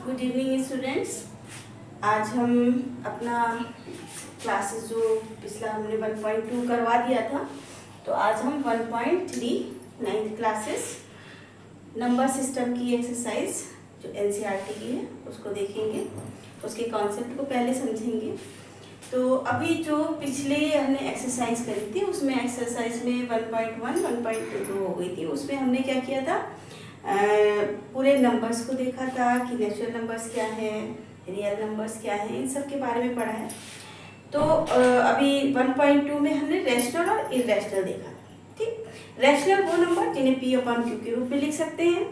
Good evening students. आज हम अपना क्लासेस जो पिछला हमने 1.2 करवा दिया था, तो आज हम 1.3 9th क्लासेस नंबर सिस्टम की एक्सरसाइज जो NCERT की है उसको देखेंगे, उसके कॉन्सेप्ट को पहले समझेंगे। तो अभी जो पिछले हमने एक्सरसाइज करी थी उसमें एक्सरसाइज में 1.1 1.2 हो गई थी। उसमें हमने क्या किया था, पूरे नंबर्स को देखा था कि नेचुरल नंबर्स क्या है, रियल नंबर्स क्या है, इन सब के बारे में पढ़ा है। तो अभी 1.2 में हमने रैशनल और इरेशनल देखा। ठीक, रैशनल वो नंबर जिन्हें P/Q के रूप में लिख सकते हैं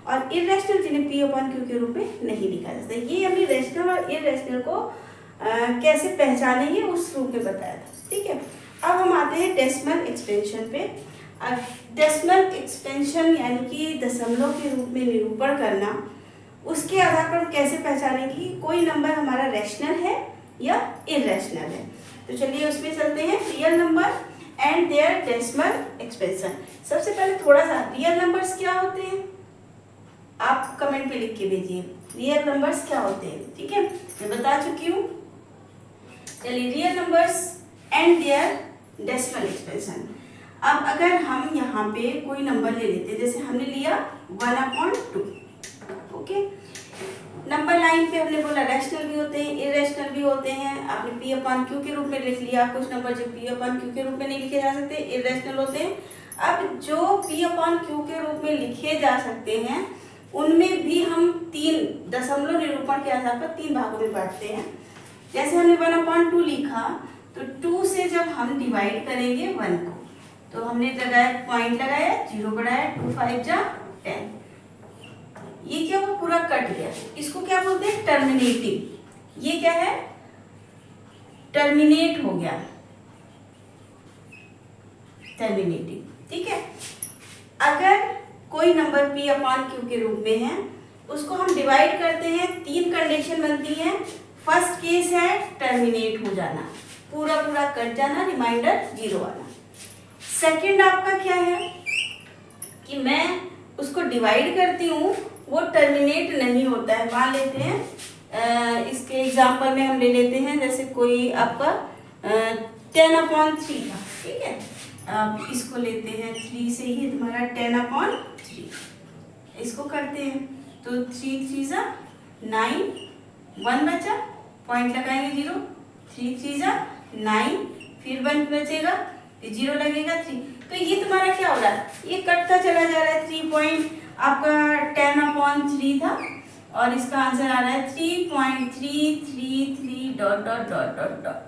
और इरेशनल जिन्हें P/Q के रूप में नहीं लिखा जा सकता। ये हमने रैशनल और इरेशनल को कैसे पहचानेंगे उस रूप में बताया था। ठीक है, अब हम आते हैं डेसिमल एक्सपेंशन पे। डेसिमल एक्सपेंशन यानी कि दशमलव के रूप में निरूपण करना, उसके आधार पर कैसे पहचानेंगे कि कोई नंबर हमारा रैशनल है या इरेशनल है। तो चलिए उसमें चलते हैं, real number and their decimal expansion. सबसे पहले थोड़ा सा रियल नंबर्स क्या होते हैं आप कमेंट पे लिख के भेजिए, रियल नंबर्स क्या होते हैं। ठीक है, मैं बता चुकी हूँ। चलिए, real numbers and their decimal expansion. अब अगर हम यहाँ पे कोई नंबर ले लेते हैं, जैसे हमने लिया 1/2। ओके, नंबर लाइन पे हमने बोला रैशनल भी होते हैं, इरेशनल भी होते हैं। आपने P/Q के रूप में लिख लिया। कुछ नंबर जो P/Q के रूप में नहीं लिखे जा सकते, इरेशनल होते हैं। अब जो P/Q के रूप में लिखे जा सकते हैं उनमें भी हम 3 दशमलव निरूपण के आधार पर 3 भागों में बांटते हैं। जैसे हमने 1/2 लिखा, तो 2 से जब हम डिवाइड करेंगे 1 को, तो हमने लगाया, पॉइंट लगाया, 0 बढ़ाया, 2 5 जा 10। ये क्या हुआ, पूरा कट गया। इसको क्या बोलते हैं, टर्मिनेटिंग। ये क्या है, टर्मिनेट हो गया, टर्मिनेटिंग। ठीक है, अगर कोई नंबर P/Q के रूप में है, उसको हम डिवाइड करते हैं, 3 कंडीशन बनती हैं। फर्स्ट केस है टर्मिनेट हो जाना, पूरा पूरा कट जाना, रिमाइंडर 0 आना। सेकंड आपका क्या है कि मैं उसको डिवाइड करती हूँ, वो टर्मिनेट नहीं होता है। मान लेते हैं, इसके एग्जांपल में हम ले लेते हैं, जैसे कोई आपका 10/3 था। ठीक है, अब इसको लेते हैं 3 से ही तुम्हारा 10/3, इसको करते हैं तो 3 3 जा 9, 1 बचा, पॉइंट लगाएंगे 0, 3 3 जा 9, फिर 1 बचेगा, 0 लगेगा 3। तो ये तुम्हारा क्या हो रहा है, ये कटता चला जा रहा है। 3 पॉइंट आपका 10/3 था और इसका आंसर आ रहा है 3.333 dot dot dot dot dot.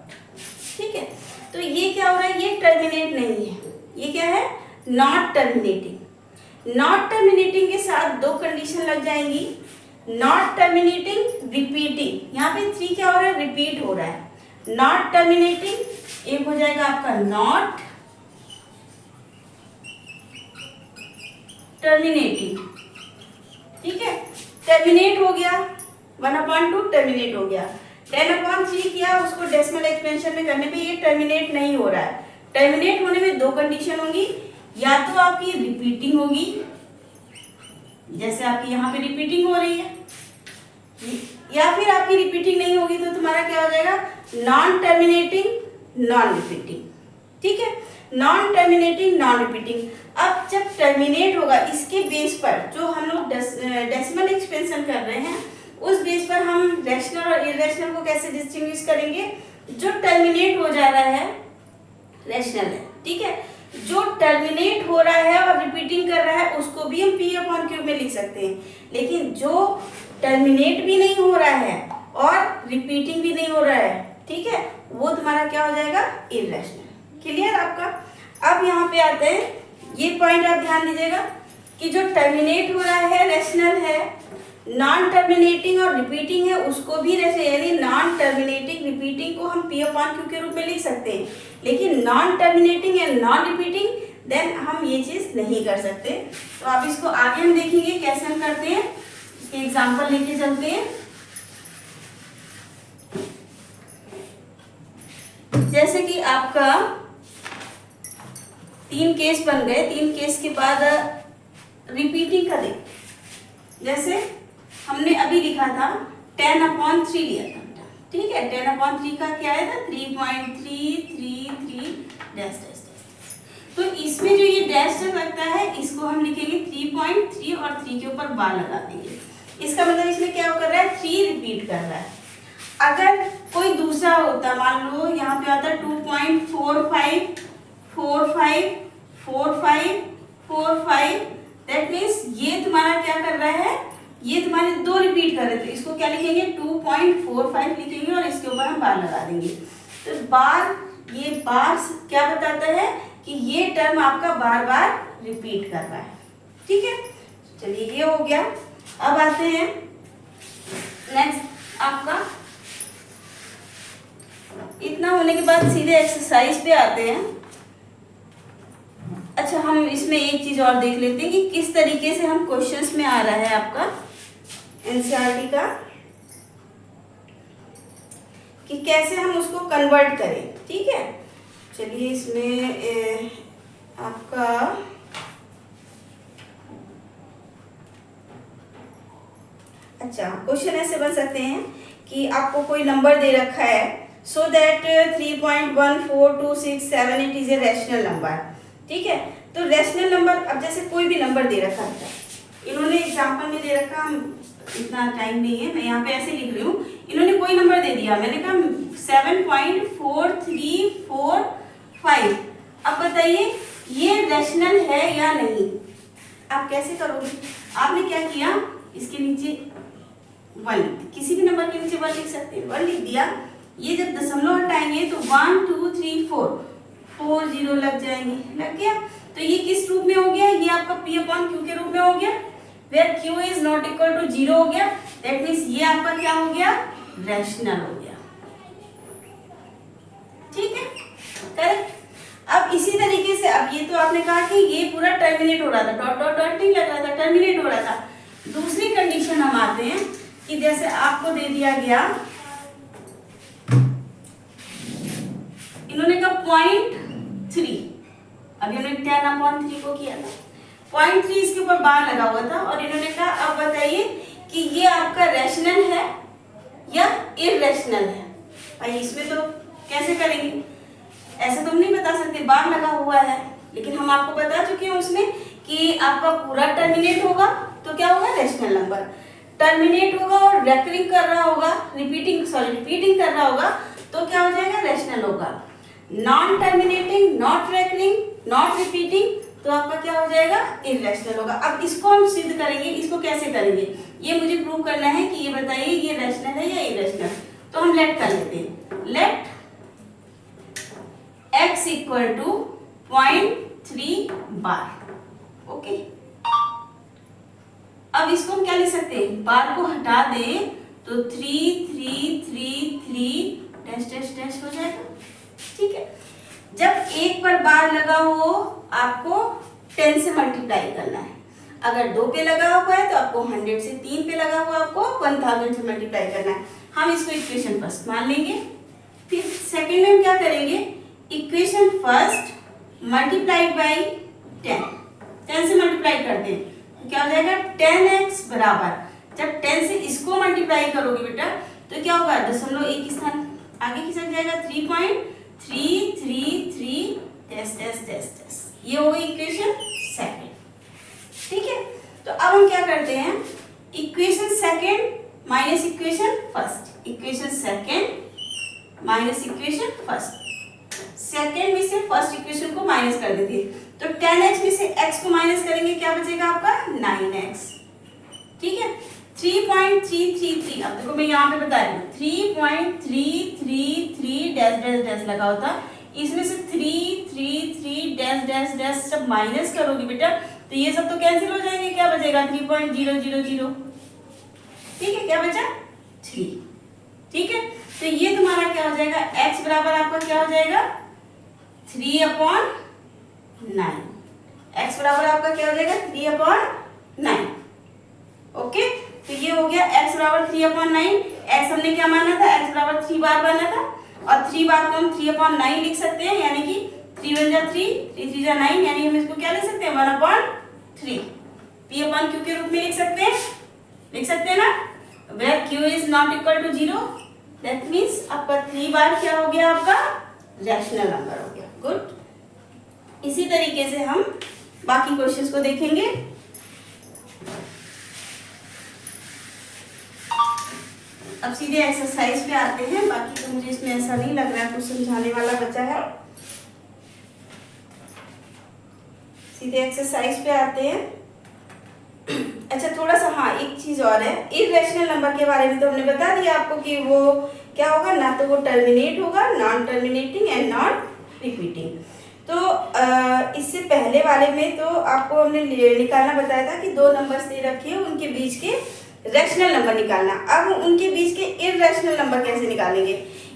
ठीक है, तो ये क्या हो रहा है, ये टर्मिनेट नहीं है। ये क्या है, नॉट टर्मिनेटिंग। नॉट टर्मिनेटिंग के साथ 2 कंडीशन लग जाएंगी। Not terminating, repeating. यहाँ पे 3 क्या हो रहा है, रिपीट हो रहा है। नॉट टर्मिनेटिंग, एक हो जाएगा आपका नॉट टर्मिनेटिंग। ठीक है, टर्मिनेट हो गया, 1/2 टर्मिनेट हो गया। 10/3 किया, उसको डेसिमल एक्सपेंशन में करने पे ये टर्मिनेट नहीं हो रहा है। टर्मिनेट होने में 2 कंडीशन होंगी, या तो आपकी रिपीटिंग होगी, जैसे आपकी यहाँ पे रिपीटिंग हो रही है, या फिर आपकी रिपीटिंग नहीं होगी, तो तुम्हारा क्या हो जाएगा, नॉन टर्मिनेटिंग नॉन रिपीटिंग। ठीक है, नॉन टर्मिनेटिंग नॉन रिपीटिंग। अब जब टर्मिनेट होगा, इसके बेस पर जो हम लोग डेसिमल एक्सपेंशन कर रहे हैं, उस बेस पर हम रैशनल और इरेशनल को कैसे डिस्टिंग्विश करेंगे। जो टर्मिनेट हो जा रहा है रैशनल है। ठीक है, जो टर्मिनेट हो रहा है और रिपीटिंग कर रहा है उसको भी हम P/Q में लिख सकते हैं। लेकिन जो टर्मिनेट भी नहीं हो रहा है और रिपीटिंग भी नहीं हो रहा है, ठीक है, वो तुम्हारा क्या हो जाएगा, इरेशनल। क्लियर आपका। अब यहाँ पे आते हैं, ये पॉइंट आप ध्यान दीजिएगा कि जो टर्मिनेट हो रहा है रैशनल है, नॉन टर्मिनेटिंग और रिपीटिंग है उसको भी रैशनल, यानी नॉन टर्मिनेटिंग रिपीटिंग को हम P/Q के रूप में लिख सकते हैं। लेकिन non terminating and non repeating, then हम ये चीज नहीं कर सकते। तो आप इसको आगे हम देखेंगे कैसे हम करते हैं, इसके एग्जाम्पल लेके चलते हैं। जैसे कि आपका 3 केस बन गए, 3 केस के बाद रिपीटिंग का देख। जैसे हमने अभी लिखा था 10/3 लिया था, ठीक है। 10/3 का क्या आया था 3.333 डैश डैश। तो इसमें जो ये डैश लगता है इसको हम लिखेंगे 3.3 और 3 के ऊपर बार लगा देंगे। इसका मतलब इसमें क्या कर रहा है 3 रिपीट कर रहा है। अगर कोई दूसरा होता, मान लो यहाँ पे आता 2.45454545, दैट मीन्स ये तुम्हारा क्या कर रहा है, ये तुम्हारे 2 रिपीट कर रहे थे, इसको क्या लिखेंगे 2.45 लिखेंगे और इसके ऊपर हम बार लगा देंगे। तो बार, ये बार क्या बताता है कि ये टर्म आपका बार बार रिपीट कर रहा है, ठीक है। चलिए ये हो गया। अब आते हैं नेक्स्ट आपका, इतना होने के बाद सीधे एक्सरसाइज पे आते हैं। अच्छा, हम इसमें एक चीज और देख लेते हैं कि किस तरीके से हम क्वेश्चंस में आ रहा है आपका एनसीईआरटी का, कि कैसे हम उसको कन्वर्ट करें, ठीक है। चलिए इसमें आपका अच्छा क्वेश्चन ऐसे बन सकते हैं कि आपको कोई नंबर दे रखा है, so that 3.14267 is a rational number, ठीक है। तो रैशनल नंबर, अब जैसे कोई भी नंबर दे रखा है, इन्होंने एग्जांपल में दे रखा, हम इतना टाइम नहीं है, मैं यहाँ पे ऐसे लिख रही हूँ। इन्होंने कोई नंबर दे दिया, मैंने कहा 7.4345। अब बताइए ये रैशनल है या नहीं, आप कैसे करोगे। आपने क्या किया, इसके नीचे 1, किसी भी नंबर के नीचे 1 लिख सकते हैं, 1 लिख दिया। ये जब दशमलव हटाएंगे तो 1 2 3 4 0 लग जाएंगे, लग गया। तो ये किस रूप में हो गया, ये आपका P/Q के रूप में हो गया, where Q is not equal to 0 हो गया। दैट मीन्स ये आपका क्या हो गया, रैशनल हो गया, ठीक है, करेक्ट। अब इसी तरीके से, अब ये तो आपने कहा कि ये पूरा टर्मिनेट हो रहा था, डॉट डॉट डॉट नहीं लग रहा था, टर्मिनेट हो रहा था। दूसरी कंडीशन हम आते हैं कि जैसे आपको दे दिया गया, इन्होंने कहा 0.3, अभी हमने 10/3 को किया था, 0.3 इसके ऊपर बार लगा हुआ था, और इन्होंने कहा अब बताइए कि ये आपका रैशनल है या इररेशनल है। भाई इसमें तो कैसे करेंगे, ऐसे तो हम नहीं बता सकते, बार लगा हुआ है, लेकिन हम आपको बता चुके हैं उसमें कि आपका पूरा टर्मिनेट होगा तो क्या होगा, रैशनल नंबर। टर्मिनेट होगा और रेकरिंग कर रहा होगा, रिपीटिंग कर रहा होगा, तो क्या हो जाएगा, रैशनल होगा। Non terminating, not recurring, not repeating, तो आपका क्या हो जाएगा, इररेशनल होगा। अब इसको हम सिद्ध करेंगे, इसको कैसे करेंगे, ये मुझे प्रूव करना है कि ये बताइए ये रैशनल है या इररेशनल। तो हम लेट कर लेते हैं, let x equal to 0.3 bar, okay. अब इसको हम क्या लिख सकते हैं, बार को हटा दें तो 3333 डैश डैश डैश हो जाएगा, ठीक है। जब एक पर बार लगा हो आपको 10 से मल्टीप्लाई करना है, अगर 2 पे लगा हुआ है तो आपको 100 से, 3 पे लगा हुआ आपको 1000 से मल्टीप्लाई करना है। हम इसको इक्वेशन फर्स्ट मान लेंगे, फिर सेकंड में हम क्या करेंगे, इक्वेशन फर्स्ट मल्टीप्लाइड बाई 10 से मल्टीप्लाई करते हैं तो क्या हो जाएगा, 10x बराबर, जब 10 से इसको मल्टीप्लाई करोगे बेटा तो क्या होगा, 0.1 स्थान आगे खिसक जाएगा, 3.333 डैश डैश डैश डैश। ये हो गई इक्वेशन सेकंड, ठीक है। तो अब हम क्या करते हैं, equation second minus equation first, equation second minus equation first, second में से फर्स्ट इक्वेशन को माइनस कर देते हैं, तो 10x में से x को माइनस करेंगे, क्या बचेगा आपका 9x, ठीक है। 3.333, अब देखो मैं यहाँ पे बता रही हूँ 3.333 डैश डैश डैश लगा होता, इसमें से 333 डैश डैश डैश जब माइनस करोगे बेटा तो ये सब तो कैंसिल हो जाएंगे, क्या बचेगा 3.000, ठीक है, क्या बचा 3, ठीक है। तो ये तुम्हारा क्या हो जाएगा, x बराबर आपका क्या हो जाएगा 3/9, x बराबर आपका क्या हो जाएगा 3/9, ओके। तो ये हो गया x बराबर 3/9, x हमने क्या माना था, x बराबर 3 बार माना था, और 3 बार को हम 3/9 लिख सकते हैं, यानी कि 3 1 जा 3, 3 3 जा 9, यानी हम इसको क्या लिख सकते हैं 1/3, P/Q के रूप में लिख सकते हैं, लिख सकते हैं ना, where q is not equal to 0, that means आपका 3 बार क्या हो गया, आपका रैशनल नंबर हो गया। गुड। इसी तरीके से हम बाकी क्वेश्चंस को देखेंगे। अब सीधे एक्सरसाइज पे आते हैं, बाकी तो मुझे इसमें ऐसा नहीं लग रहा है कुछ समझाने वाला बचा है। सीधे एक्सरसाइज पे आते हैं। अच्छा थोड़ा सा, हाँ एक चीज और है, इर्रेशनल नंबर के बारे में तो हमने बता दिया आपको कि वो क्या होगा, ना तो वो टर्मिनेट होगा, non terminating and not repeating. तो इससे पहले वाले में तो आपको हमने निकालना बताया था कि दो नंबर्स दे रखे हैं, उनके बीच के रैशनल नंबर निकालना। अब उनके बीच के इर्रेशनल नंबर कैसे निकालेंगे,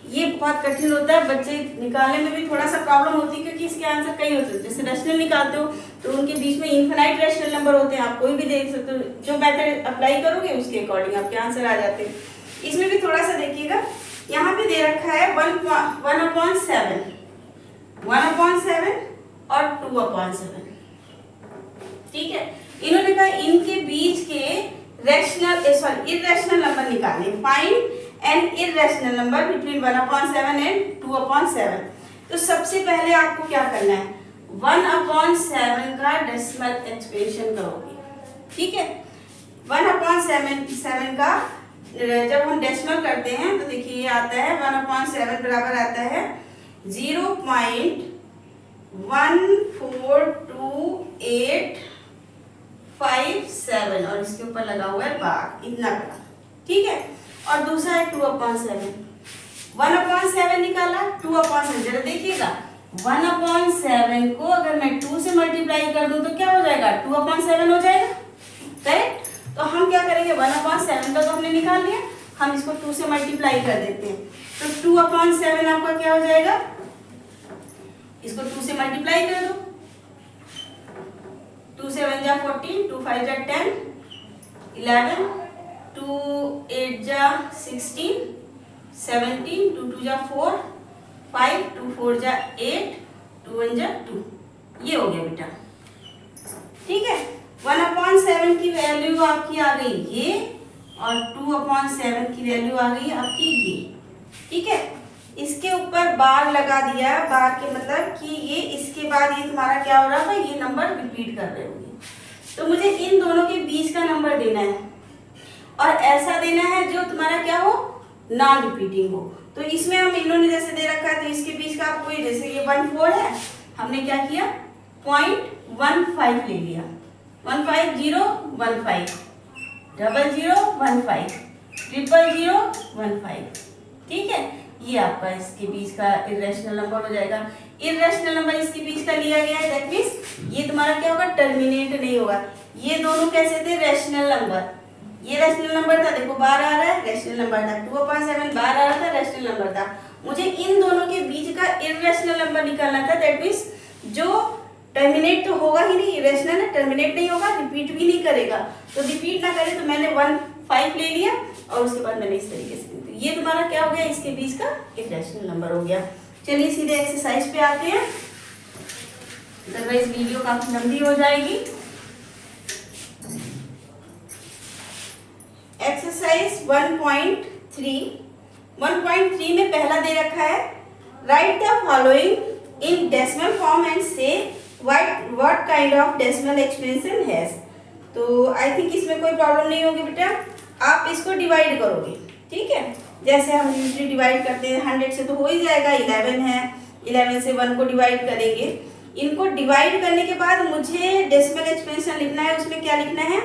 ये बहुत कठिन होता है, बच्चे निकालने में भी थोड़ा सा प्रॉब्लम होती है, क्योंकि इसके आंसर कई होते हैं। जैसे रैशनल निकालते हो तो उनके बीच में इनफिनाइट रैशनल नंबर होते हैं, आप कोई भी देख सकते हो, जो मेथड अप्लाई करोगे उसके अकॉर्डिंग आपके आंसर आ जाते हैं। इसमें भी थोड़ा सा देखिएगा, यहाँ पे दे रखा है 1/7, 1/7 और 2/7, ठीक है। इन्होंने कहा इनके बीच के इर्रेशनल नंबर निकालने, find N irrational number between 1/7 and 2/7। तो सबसे पहले आपको क्या करना है, 1/7 का डेसिमल एक्सपेंशन करोगे, ठीक है। 1/7 का जब हम डेसिमल करते हैं तो देखिए ये आता है 1/7 बराबर आता है 0.142857 और इसके ऊपर लगा हुआ है बार, इतना बड़ा, ठीक है। और दूसरा है 2/7, 1/7 निकाला, 2/7, जरा देखिएगा 1/7 को अगर मैं 2 से मल्टीप्लाई कर दूं तो क्या हो जाएगा, 2/7 हो जाएगा, करेक्ट। तो हम क्या करेंगे, 1/7 का तो हमने निकाल लिया, हम इसको 2 से मल्टीप्लाई कर देते हैं, तो 2/7 आपका क्या हो जाएगा, इसको 2 से मल्टीप्लाई कर दो, 2 से 1 जा 14, 2 5 जा 10, 11, 2 8 जा 16, 17, 2 2 जा 4, 5, 2 4 जा 8, 2 1 जा 2, ये हो गया बेटा, ठीक है। 1/7 की वैल्यू आपकी आ गई ये, और 2/7 की वैल्यू आ गई आपकी ये, ठीक है। इसके ऊपर बार लगा दिया, बार के मतलब कि ये इसके बाद ये तुम्हारा क्या हो रहा था, ये नंबर रिपीट कर रहे होंगे, तो मुझे इन दोनों के बीच का नंबर देना है, और ऐसा देना है जो तुम्हारा क्या हो, नॉन रिपीटिंग हो। तो इसमें हम इन्होंने जैसे दे रखा है तो इसके बीच का आपको, जैसे ये 14 है, हमने क्या किया 0.15 ले लिया, 15015, 0015, 00015, ठीक है। ये आपका इसके बीच का इर्रेशनल नंबर हो जाएगा। इर्रेशनल नंबर इसके बीच का लिया गया है, दैट मींस ये तुम्हारा क्या होगा, टर्मिनेट नहीं होगा। ये दोनों कैसे थे, रैशनल नंबर, ये रैशनल नंबर था, देखो बार आ रहा है, रैशनल नंबर था, 2/7 बार आ रहा था, रैशनल नंबर था। मुझे इन दोनों के बीच का इर्रेशनल नंबर निकालना था, दैट मींस जो टर्मिनेट तो होगा ही नहीं, इरेशनल है, टर्मिनेट नहीं होगा, रिपीट भी नहीं करेगा, तो रिपीट ना करे तो मैंने 15 ले लिया और उसके बाद मैंने इस तरीके से, तो ये तुम्हारा क्या हो गया, इसके बीच का इरेशनल नंबर हो गया। चलिए सीधे एक्सरसाइज पे आते हैं, अदरवाइज वीडियो काफी लंबी हो जाएगी। एक्सरसाइज 1.3 में पहला दे रखा है, right the following in decimal form and से what kind of decimal expansion has। तो आई थिंक इसमें कोई प्रॉब्लम नहीं होगी बेटा, आप इसको डिवाइड करोगे, ठीक है, जैसे हम यूजली डिवाइड करते हैं, 100 से तो हो ही जाएगा, 11 है, 11 से 1 को डिवाइड करेंगे। इनको डिवाइड करने के बाद मुझे डेसिमल एक्सपेंशन लिखना है, उसमें क्या लिखना है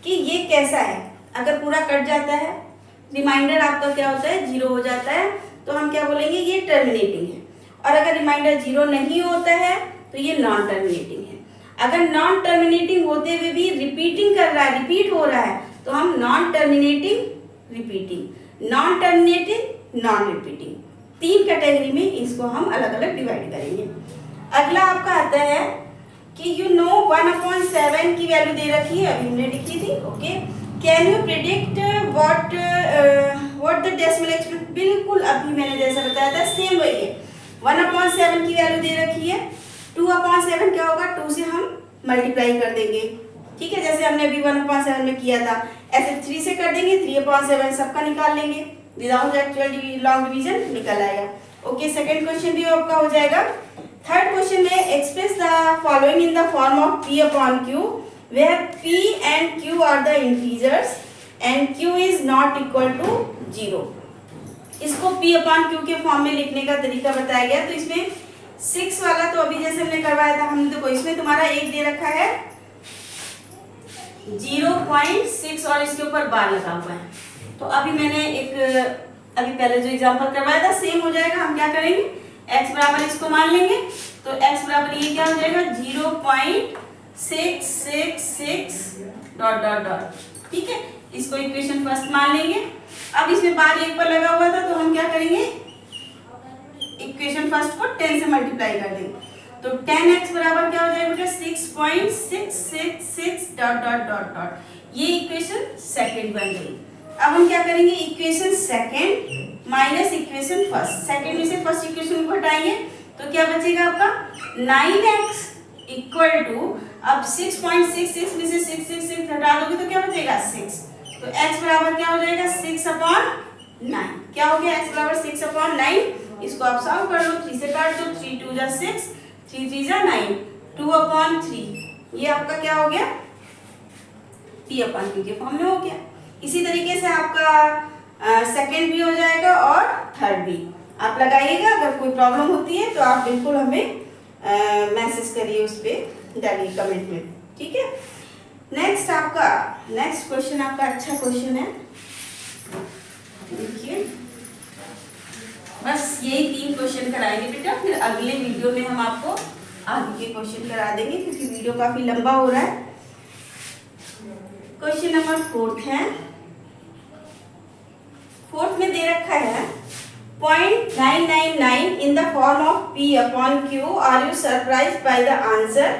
कि ये कैसा है, अगर पूरा कट जाता है, रिमाइंडर आपका क्या होता है, 0 हो जाता है, तो हम क्या बोलेंगे, ये टर्मिनेटिंग है, और अगर रिमाइंडर 0 नहीं होता है तो ये नॉन टर्मिनेटिंग है। अगर नॉन टर्मिनेटिंग होते हुए भी रिपीटिंग कर रहा है, रिपीट हो रहा है, तो हम non terminating repeating, non terminating non repeating, 3 category में इसको हम अलग अलग डिवाइड करेंगे। अगला आपका आता है कि 1/7 की वैल्यू दे रखी है, अभी हमने लिखी थी, okay, can you predict what the decimal expansion, बिल्कुल अभी मैंने जैसा बताया था सेम वही है, 1/7 की वैल्यू दे रखी है, 2/7 क्या होगा, 2 से हम मल्टीप्लाई कर देंगे, ठीक है, जैसे हमने अभी 1/7 में किया था, ऐसे 3 से कर देंगे, 3/7 सबका निकाल लेंगे, विदाउट एक्चुअल लॉन्ग डिवीजन निकल आएगा। ओके, सेकंड क्वेश्चन भी आपका हो जाएगा। थर्ड क्वेश्चन में express the following in the form of P upon Q where P and Q are the integers and Q is not equal to 0। इसको P upon Q के form में लिखने का तरीका बताया गया। तो इसमें 6 वाला तो अभी जैसे हमने करवाया था, हमने देखो इसमें तुम्हारा एक दे रखा है 0.6 और इसके ऊपर बार लगा हुआ है। तो अभी मैंने अभी पहले जो एग्जांपल करवाया था सेम हो जाएगा। हम क्या करेंगे, x बराबर इसको मान लेंगे, तो x बराबर ये क्या हो जाएगा 0.666 डॉट डॉट डॉट। ठीक है, इसको इक्वेशन फर्स्ट मान लेंगे। अब इसमें बार एक पर लगा हुआ था, तो हम क्या करेंगे, इक्वेशन फर्स्ट को 10 से मल्टीप्लाई कर देंगे। तो 10x बराबर क्या हो जाएगा बेटा 6.666 डॉट डॉट डॉट डॉट। ये इक्वेशन सेकंड बन गई। अब हम क्या करेंगे, equation second minus equation first, second में से फर्स्ट इक्वेशन को हटाएंगे तो क्या बचेगा आपका 9x इक्वल टू, अब 6.66 में से 666 हटा दोगे तो क्या बचेगा 6। तो x बराबर क्या हो जाएगा 6/9। क्या हो गया x बराबर 6/9। इसको आप सॉल्व कर लो, 3 से काट दो, 3 2 जा 6, 3 3 जा 9, 2/3। ये आपका क्या हो गया P upon Q के फॉर्म में हो गया। इसी तरीके से आपका सेकंड भी हो जाएगा और थर्ड भी आप लगाइएगा। अगर कोई प्रॉब्लम होती है तो आप बिल्कुल हमें मैसेज करिए, उस पर डालिए कमेंट में। ठीक है, नेक्स्ट क्वेश्चन आपका अच्छा क्वेश्चन है। देखिए, बस यही 3 क्वेश्चन कराएंगे बेटा, फिर अगले वीडियो में हम आपको आगे के क्वेश्चन करा देंगे क्योंकि वीडियो काफी लंबा हो रहा है। क्वेश्चन नंबर 4 है। 4 में दे रखा है 0.999 in the form of P upon Q. Are you surprised by the answer?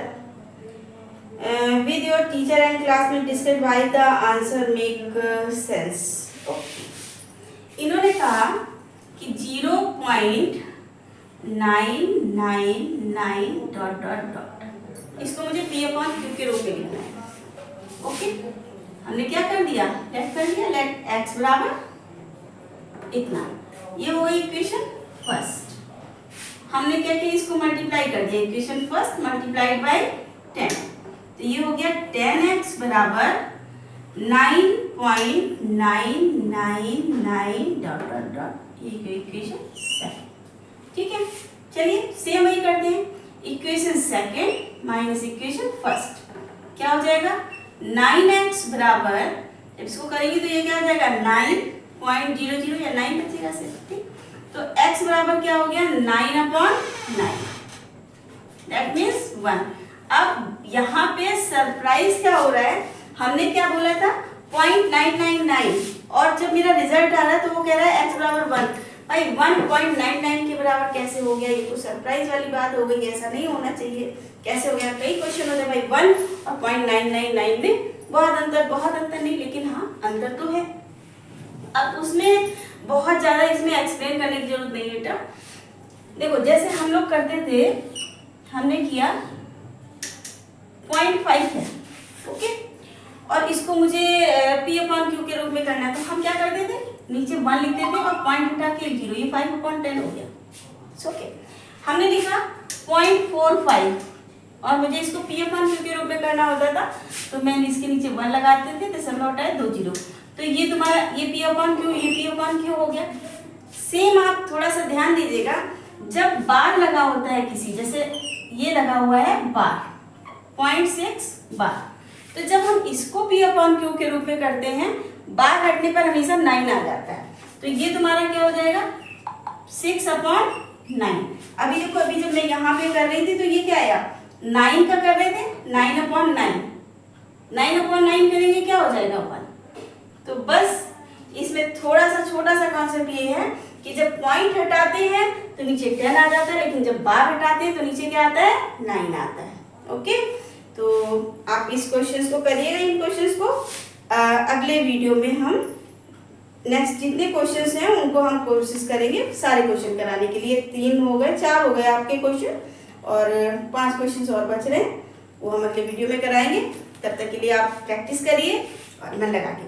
With your teacher and classmate discuss why the answer make sense. Okay. इन्होंने कहा कि 0.999 डॉट डॉट डॉट, इसको मुझे P upon Q के रूप में लिखना है। ओके, हमने क्या कर दिया, लेट कर दिया, लेट x बराबर इतना, ये हो गई इक्वेशन फर्स्ट। हमने क्या किया, इसको मल्टीप्लाई कर दिया, इक्वेशन फर्स्ट मल्टीप्लाइड बाय 10, तो ये हो गया 10x बराबर 9.999 डॉट डॉट डॉट, ये इक्वेशन सेकंड। ठीक है, चलिए सेम वही करते हैं, equation second minus equation first क्या हो जाएगा 9x बराबर, जब इसको करेंगे तो ये क्या हो जाएगा 9.00 या 9 बचेगा सिर्फ। ठीक, तो x बराबर क्या हो गया 9/9, दैट मीन्स 1। अब यहाँ पे सरप्राइज क्या हो रहा है, हमने क्या बोला था 0.999 और जब मेरा रिजल्ट आ रहा है तो वो कह रहा है x बराबर 1। भाई 1.99 के बराबर कैसे हो गया, ये तो सरप्राइज वाली बात हो गई, ऐसा नहीं होना चाहिए। कैसे हो गया, कई क्वेश्चन होते हैं भाई 1 और 0.999 में बहुत अंतर नहीं, लेकिन हाँ अंतर तो है। अब उसमें बहुत ज्यादा इसमें एक्सप्लेन करने की जरूरत नहीं है बेटा। देखो जैसे हम लोग करते थे, हमने किया 0.5 है, ओके, और इसको मुझे P upon Q के रूप में करना है, तो हम क्या करते थे, नीचे 1 लिखते थे और पॉइंट हटा के 0, ये 5/10 हो गया। ओके, हमने लिखा 0.45 और मुझे इसको P upon Q के रूप में करना होता था, तो मैंने इसके नीचे 1 लगाते थे, दशमलव हटाए 2 0, तो ये तुम्हारा ये P upon Q, ये P upon Q हो गया। सेम आप थोड़ा सा ध्यान दीजिएगा, जब बार लगा होता है किसी, जैसे ये लगा हुआ है बार 0.6 बार, तो जब हम इसको P upon Q के रूप में करते हैं, बार हटने पर हमेशा 9 आ जाता है, तो ये तुम्हारा क्या हो जाएगा 6/9। अभी देखो, अभी जब मैं यहाँ पे कर रही थी तो ये क्या आया 9 का कर रहे थे, 9/9, 9/9 करेंगे क्या हो जाएगा 1। तो बस इसमें थोड़ा सा छोटा सा कॉन्सेप्ट ये है कि जब पॉइंट हटाते हैं तो नीचे 10 आ जाता है, लेकिन जब बार हटाते हैं तो नीचे क्या आता है 9 आता है। ओके, तो आप इस क्वेश्चंस को करिएगा, इन क्वेश्चंस को अगले वीडियो में हम नेक्स्ट जितने क्वेश्चंस हैं उनको हम कोशिश करेंगे सारे क्वेश्चन कराने के लिए। 3 हो गए, 4 हो गए आपके क्वेश्चन और 5 क्वेश्चन और बच रहे हैं, वो हम अगले वीडियो में कराएंगे। तब तक के लिए आप प्रैक्टिस करिए और मन लगा के